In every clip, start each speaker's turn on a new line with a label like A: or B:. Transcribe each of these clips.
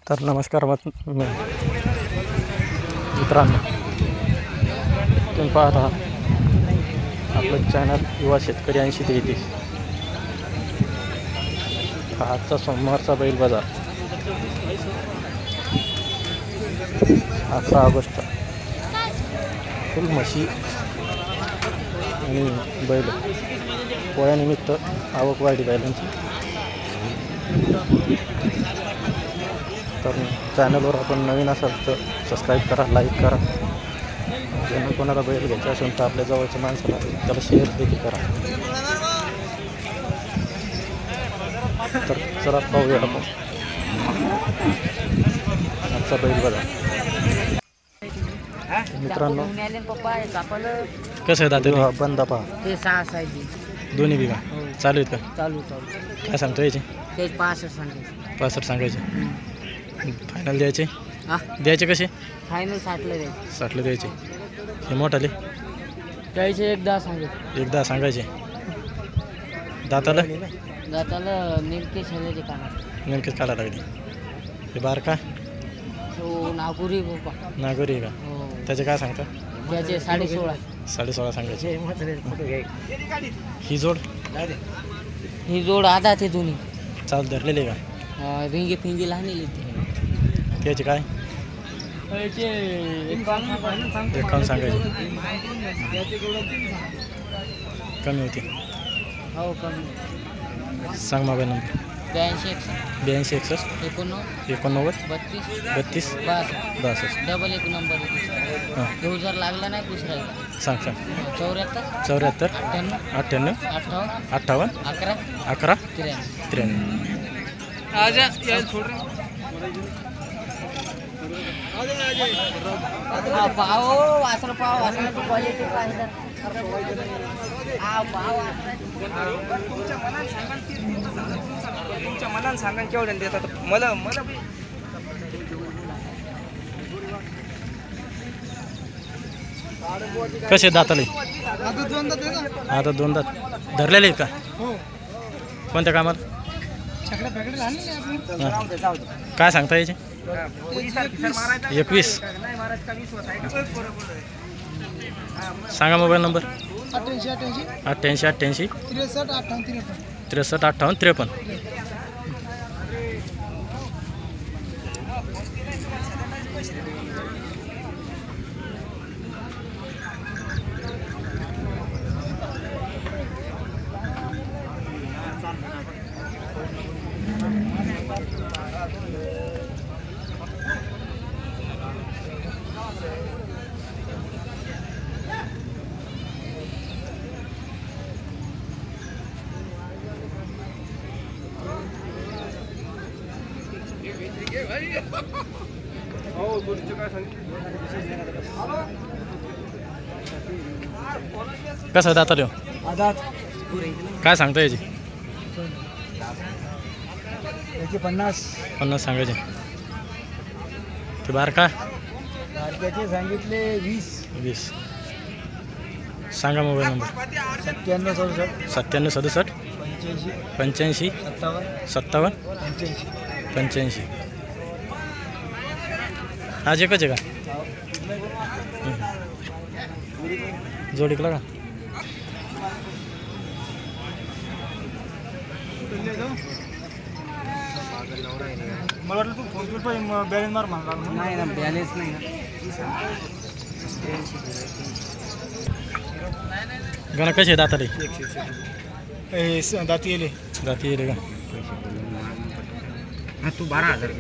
A: तर नमस्कार मित्रांनो, तुम्ही पाहत आहात आपलं चॅनल युवा शेतकरी 80 ते 31। आजचा सोमवारचा बैल बाजार 18 ऑगस्ट। फुल म्हशी आणि बैल पोळ्यानिमित्त आवक वाढली बैलांची। तर चॅनलवर आपण नवीन असाल तर सबस्क्राईब करा, लाईक करा। ज्यांना कोणाला बैल घ्यायचा असेल तर आपल्या जवळच्या माणसाला त्याला शेअर देखील करा। तर चला पाहूया आपण आजचा बैल बाजार। मित्रांनो कसं आहे दाते बंदा पहा
B: ते 6 साईज
A: दोन्ही बिघा चालू आहेत का?
B: चालू
A: काय सांगतो याचे?
B: ते 65 सांगायचे
A: 65 सांगायचे। फायनल द्यायचे?
B: हा
A: द्यायचे कसे?
B: फायनल 60 ला द्यायचे।
A: 60 ला द्यायचे। हे मोठाले
B: द्यायचे 10 सांगायचे।
A: 10 सांगायचे। दाताला
B: नेमके शेल्याचे काना
A: नेमकेच काढा लागली। हे बारका
B: तो नागुरी गोपा
A: नागोरी का?
B: हो
A: त्याचे काय सांगता?
B: त्याचे 16.5
A: 16.5 सांगायचे। ही जोड
B: ही जोड आधा ते दोन्ही
A: चाल धरलेले का?
B: रिंगी फिंगी लहान येते।
A: त्याचे काय?
B: त्याचे
A: 51 सांगायचे। कमी होते
B: हो कमी।
A: सांग मोबाईल नंबर।
B: 82
A: 61 89 32 62
B: डबल एक नंबर
A: हां
B: घेऊ जर लागला नाही दुसरा
A: सांग
B: 74
A: 98
B: 58
A: 58
B: 11
A: 11
B: 93
A: आजा
B: यार छोड़ रहे पाव वासर क्वालिटी पाहिजे।
C: तुमच्या मनाने सांगा केवढ्याने देतात मला
A: कसे दाताले? आता 2 दात धरलेले का? कोणत्या कामाला? काय सांगता याचे? 21 सांगा मोबाईल नंबर। 88 88 63 58 53। कसं दाताले हो? काय सांगता याची? 50 सांगायचे। ते बारका
B: सांगितले 20
A: सांगा मोबाईल नंबर। 97 67 85 57 85। आज एकच आहे का? जोडीकला का?
C: मला वाटलं तू फोन बॅलन्स मार म्हणला
B: नाही ना बॅलन्स नाही ना।
A: गणा कसे दाताले?
C: दाती येले
A: येले का?
B: तू 12,000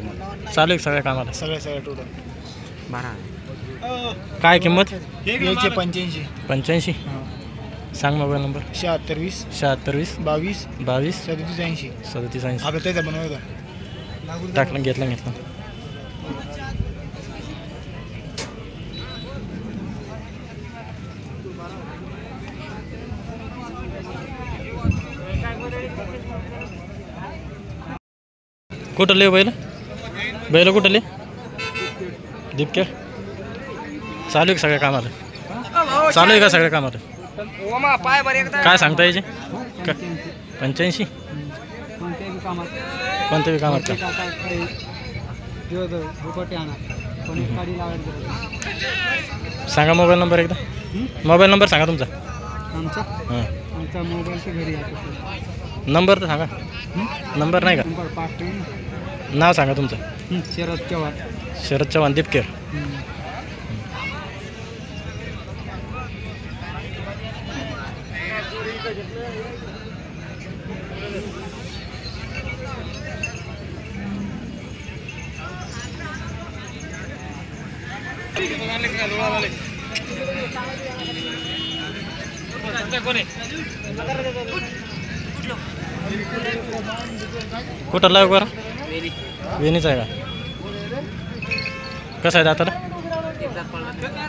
A: चालू आहे सगळ्या कामाला?
C: सगळ्या टोटल
B: 12,000।
A: काय किंमत?
C: याचे 85
A: 85 सांग मोबाईल नंबर।
C: 76 20
A: 76 20
C: 22
A: 22
C: 37 80
A: 37 80
C: आपलं त्याचा बनवायचा
A: टाकलं घेतलं कुठं ले बैल कुठले? दीपके चालू आहे सगळ्या कामाला? चालू आहे का सगळ्या कामाला? काय सांगता यायचे? 85 कोणत्याही कामात का?
B: पण एक गाडी लावायची.
A: सांगा मोबाईल नंबर एकदा. मोबाईल नंबर सांगा तुमचा.
B: आमचा
A: हां
B: आमचा मोबाईलच्या घरी येतो.
A: नंबर तर सांगा. नंबर नाही का?
B: नंबर पाठ
A: नाव सांगा तुमचं.
B: शरद चव्हाण.
A: शरद चव्हाण दीपकेर. कुठं लाव बरं? वेणीचा आहे का? कसं आहे दाताला?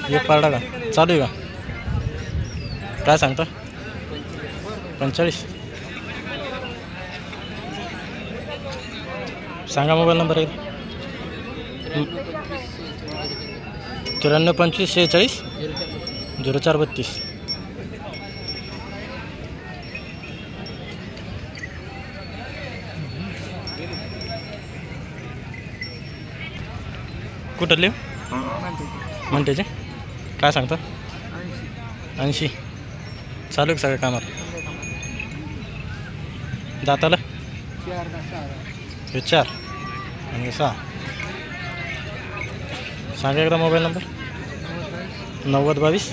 A: एक पारडा का? चालू आहे का? काय सांगता? 45. सांगा मोबाईल नंबर एक. 93 25 46 04 32. कुठं लिव म्हणतेचे काय सांगता? 80. चालू आहे सगळ्या कामात. दाताला 4 आणि 6. सांगा एकदा मोबाईल नंबर. 90 22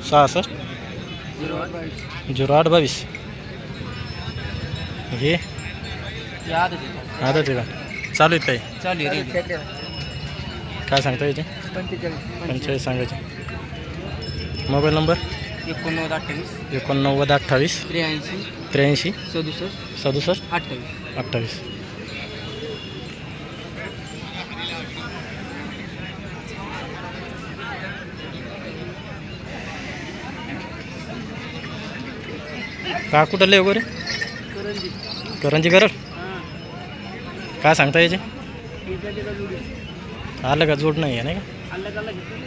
A: 66 08 22. हे आदत आहे का? चालू आहेत काही?
B: चालू आहे.
A: काय सांगता याचे? 45 सांगायचे. Mobile number
B: 89 28
A: 89 28
B: 83
A: 83
B: 67
A: 67
B: 28.
A: 28. का कुठं लय वगैरे? करंजी करड. काय सांगता याचे? आलं का? जोड नाही आहे नाही का?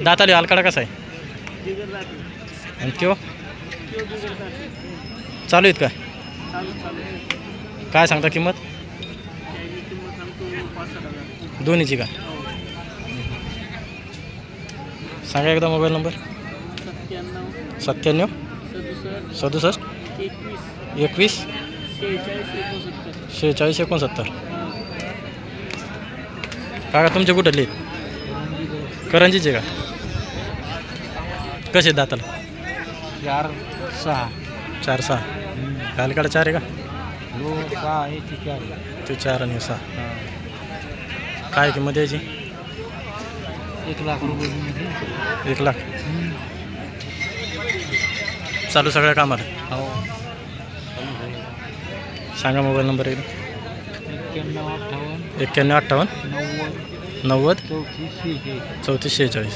A: दाताले आलकाडा कसा आहे? आणि त्यो चालू आहेत का? काय सांगता किंमत? दोन्हीची का? सांगा एकदा मोबाईल नंबर. 97 67 21 46 69. काका तुमचे कुठले? करंजीचे का? कसे दाताला?
B: 4 6
A: 4 6. कालकडे 4 आहे का?
B: 6 आहे.
A: ते 4 आणि 6. काय किंमत यायची?
B: 1 लाख रुपये.
A: 1 लाख. चालू सगळ्या कामाला.
B: हो.
A: सांगा मोबाईल नंबर एकदा.
B: 91
A: 58 90 34 46.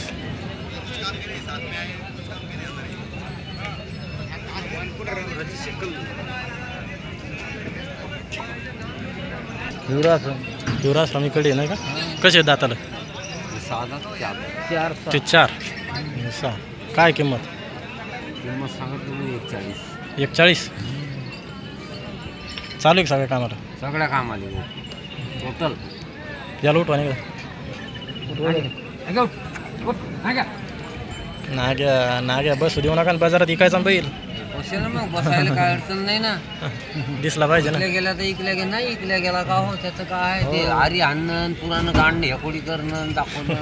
A: युवराज स्वामीकडे नाही का? कसे आहेत दाताला?
B: 4
A: ते 4 6. काय किंमत?
B: किंमत सांगत तुम्ही 41.
A: 41. चालू आहे सगळ्या कामाला?
B: सगळ्या कामाला टोटल.
A: याला उठवा नाही का? नाग्या बस देऊ नका. बाजारात इकायचा बैल
B: मग बसायला काय अडचण नाही ना.
A: दिसला पाहिजे ना.
B: इकल्या गेला तर इकल्या गेला नाही. इकल्या गेला का हो त्याचं काय ते आरी आणणं पुराणं काढणं हेकोडी करणं दाखवणं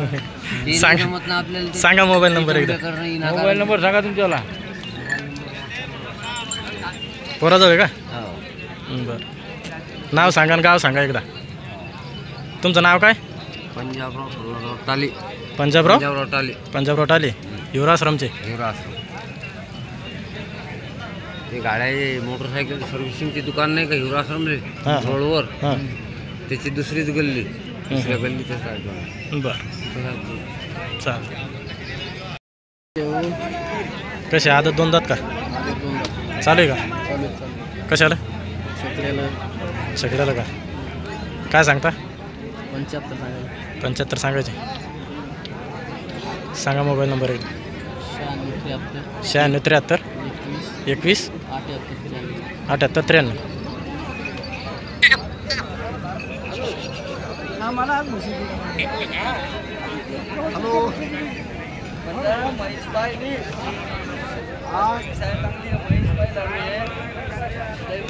B: जमत ना आपल्याला.
A: सांगा मोबाईल नंबर एकदा.
B: मोबाईल नंबर सांगा तुमच्याला.
A: पोराजवळ आहे का? बरं. नाव सांगा आणि गाव सांगा एकदा. तुमचं नाव काय?
B: पंजाबराव टाली.
A: पंजाबराव टाली. युवराश्रमचे.
B: ते गाड्या मोटरसायकल सर्व्हिसिंगची दुकान नाही का युवराश्रम रे रोडवर?
A: हां
B: त्याची दुसरीच गल्ली. दुसऱ्या गल्लीतच आहे.
A: बरं चाल. कसे आदत 2 दात का? चालू आहे का? कशाला? सगळ्याला का? काय सांगता? 75 सांगायचे. सांगा मोबाईल नंबर एक. 96 73 21 78 93.
C: आम्हाला आज म्हशी हॅलो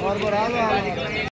C: बरोबर आलो